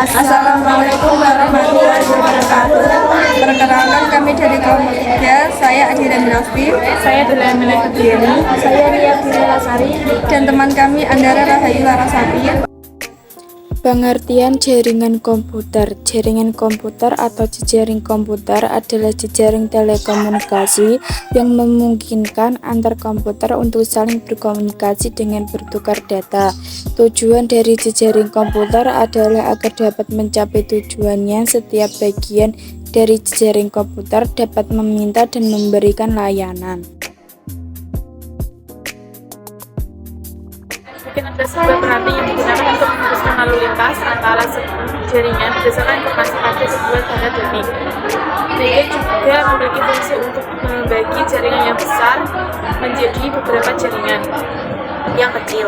Assalamualaikum warahmatullahi wabarakatuh. Perkenalkan, kami dari kelompok 3. Saya Adira Minasfi. Saya Dela Melekutiani. Saya Ria Lasari. Dan teman kami Andara Rahayu Larasati. Pengertian jaringan komputer. Jaringan komputer atau jejaring komputer adalah jejaring telekomunikasi yang memungkinkan antar komputer untuk saling berkomunikasi dengan bertukar data. Tujuan dari jejaring komputer adalah agar dapat mencapai tujuannya, setiap bagian dari jejaring komputer dapat meminta dan memberikan layanan. Mungkin ada sebuah perhati yang digunakan untuk memutuskan lalu lintas antara jaringan berdasarkan informasi pada sebuah data demi. Mereka juga memiliki fungsi untuk membagi jaringan yang besar menjadi beberapa jaringan yang kecil.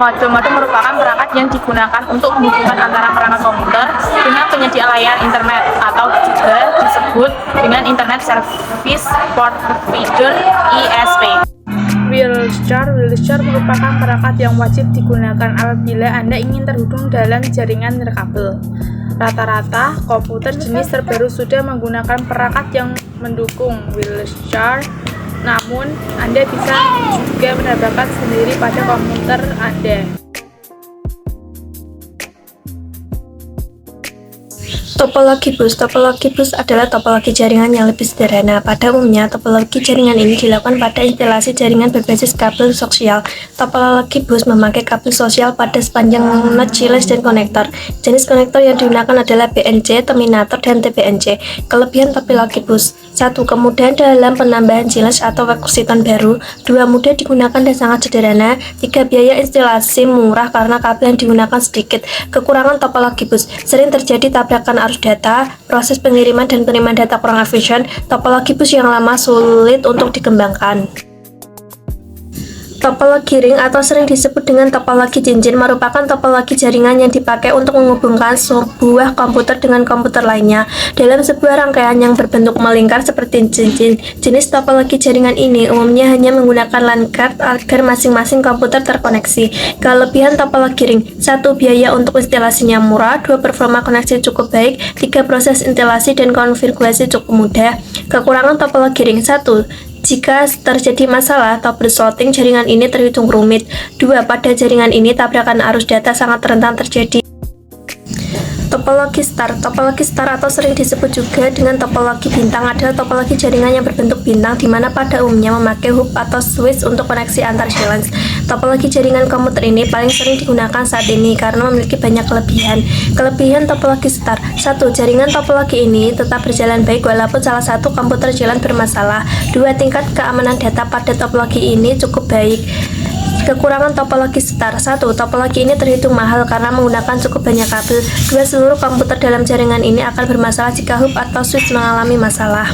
Modem merupakan perangkat yang digunakan untuk menghubungkan antara perangkat komputer dengan penyedia layanan internet atau juga disebut dengan Internet Service Provider (ISP). Wheelchair merupakan perangkat yang wajib digunakan apabila Anda ingin terhubung dalam jaringan nirkabel. Rata-rata komputer jenis terbaru sudah menggunakan perangkat yang mendukung wheelchair, namun Anda bisa juga menambahkan sendiri pada komputer Anda. Topologi bus adalah topologi jaringan yang lebih sederhana. Pada umumnya, topologi jaringan ini dilakukan pada instalasi jaringan berbasis kabel koaksial. Topologi bus memakai kabel koaksial pada sepanjang node chillage dan konektor. Jenis konektor yang digunakan adalah BNC, terminator, dan TBNC. Kelebihan topologi bus: 1. Kemudahan dalam penambahan chillage atau rekursiton baru. 2. Mudah digunakan dan sangat sederhana. 3. Biaya instalasi murah karena kabel yang digunakan sedikit. Kekurangan topologi bus: sering terjadi tabrakan arus data, proses pengiriman dan penerimaan data kurang efisien, topologi bus yang lama sulit untuk dikembangkan. Topologi ring atau sering disebut dengan topologi cincin merupakan topologi jaringan yang dipakai untuk menghubungkan sebuah komputer dengan komputer lainnya dalam sebuah rangkaian yang berbentuk melingkar seperti cincin. Jenis topologi jaringan ini umumnya hanya menggunakan LAN card agar masing-masing komputer terkoneksi. Kelebihan topologi ring: 1. Biaya untuk instalasinya murah. 2. Performa koneksi cukup baik. 3. Proses instalasi dan konfigurasi cukup mudah. Kekurangan topologi ring: 1. Jika terjadi masalah troubleshooting jaringan ini terhitung rumit. 2. Pada jaringan ini tabrakan arus data sangat rentan terjadi. Topologi star atau sering disebut juga dengan topologi bintang adalah topologi jaringan yang berbentuk bintang di mana pada umumnya memakai hub atau switch untuk koneksi antar channel. Topologi jaringan komputer ini paling sering digunakan saat ini karena memiliki banyak kelebihan. Kelebihan topologi star: 1. Jaringan topologi ini tetap berjalan baik walaupun salah satu komputer jalan bermasalah. 2. Tingkat keamanan data pada topologi ini cukup baik. Kekurangan topologi star: 1. Topologi ini terhitung mahal karena menggunakan cukup banyak kabel. 2. Seluruh komputer dalam jaringan ini akan bermasalah jika hub atau switch mengalami masalah.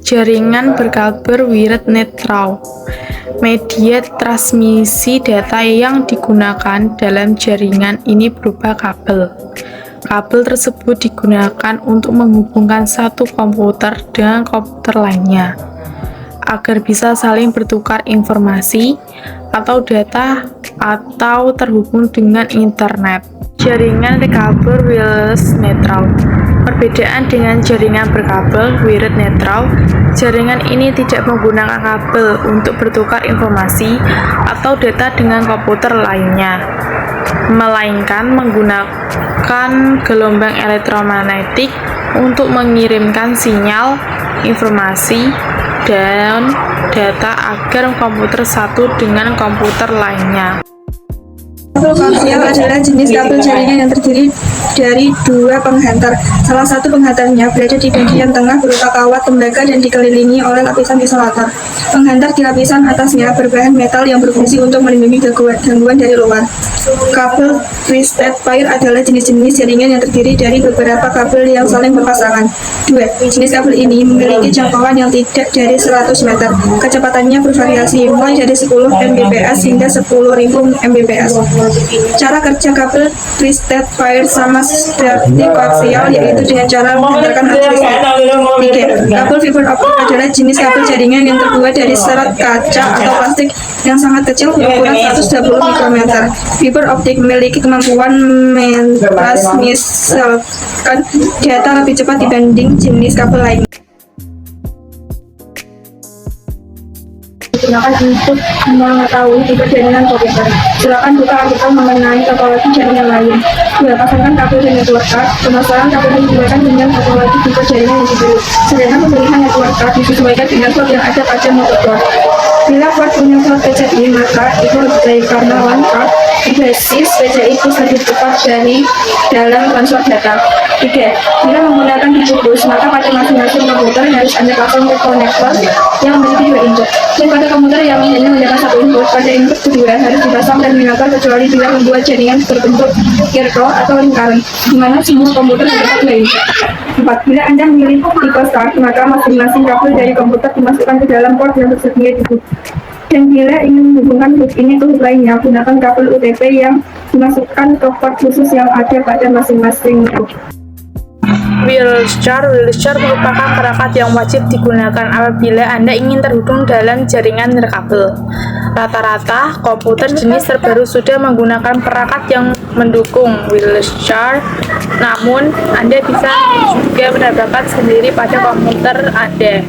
Jaringan berkabel wired neutral. Media transmisi data yang digunakan dalam jaringan ini berupa kabel. Kabel tersebut digunakan untuk menghubungkan satu komputer dengan komputer lainnya agar bisa saling bertukar informasi atau data atau terhubung dengan internet. Jaringan kabel wireless neutral. Perbedaan dengan jaringan berkabel wired neutral, jaringan ini tidak menggunakan kabel untuk bertukar informasi atau data dengan komputer lainnya, melainkan menggunakan gelombang elektromagnetik untuk mengirimkan sinyal, informasi, dan data agar komputer satu dengan komputer lainnya. Kabel koaksial adalah jenis kabel jaringan yang terdiri dari dua penghantar. Salah satu penghantarnya berada di bagian tengah berupa kawat tembaga dan dikelilingi oleh lapisan isolator. Penghantar di lapisan atasnya berbahan metal yang berfungsi untuk melindungi gangguan dari luar. Kabel twisted pair adalah jenis-jenis jaringan yang terdiri dari beberapa kabel yang saling berpasangan. 2. Jenis kabel ini memiliki jangkauan yang tidak dari 100 meter. Kecepatannya bervariasi mulai dari 10 Mbps hingga 10.000 Mbps. Cara kerja kabel twisted wire sama seperti koaksial, yaitu dengan cara menghantarkan arus listrik. 3. Kabel fiber optik adalah jenis kabel jaringan yang terbuat dari serat kaca atau plastik yang sangat kecil berukuran 120 mikrometer. Fiber optik memiliki kemampuan mentransmisikan data lebih cepat dibanding jenis kabel lain. Digunakan untuk mengetahui tipe jaringan komputer. Silakan buka artikel mengenai topologi jaringan lain. Pasangkan kabel dan network card. Pemasangan kabel disesuaikan dengan topologi tipe jaringan yang dipilih. Sedangkan pemilihan network card disesuaikan dengan slot yang ada pada motherboard. Bila port punya slot PCI, maka itu lebih baik karena LAN card berbasis PCI bisa ditukar dari dalam transfer data. 3. Bila menggunakan TV bus, maka pada masing-masing komputer harus ada pasang konektor yang memiliki 2 input. Dan pada komputer yang hanya menggunakan 1 input, pada input kedua harus dipasang terminator kecuali bila membuat jaringan berbentuk circle atau lingkaran, di mana semua komputer mendapat 2 input. 4. Bila Anda memilih tipe start, maka masing-masing kabel dari komputer dimasukkan ke dalam port yang tersedia di hub. Dan bila ingin menghubungkan hub ini ke hub lainnya, gunakan kabel UTP yang dimasukkan ke port khusus yang ada pada masing-masing hub. Wheelchair merupakan perangkat yang wajib digunakan apabila Anda ingin terhubung dalam jaringan nirkabel. Rata-rata komputer jenis terbaru sudah menggunakan perangkat yang mendukung wheelchair, namun Anda bisa juga menambahkan sendiri pada komputer Anda.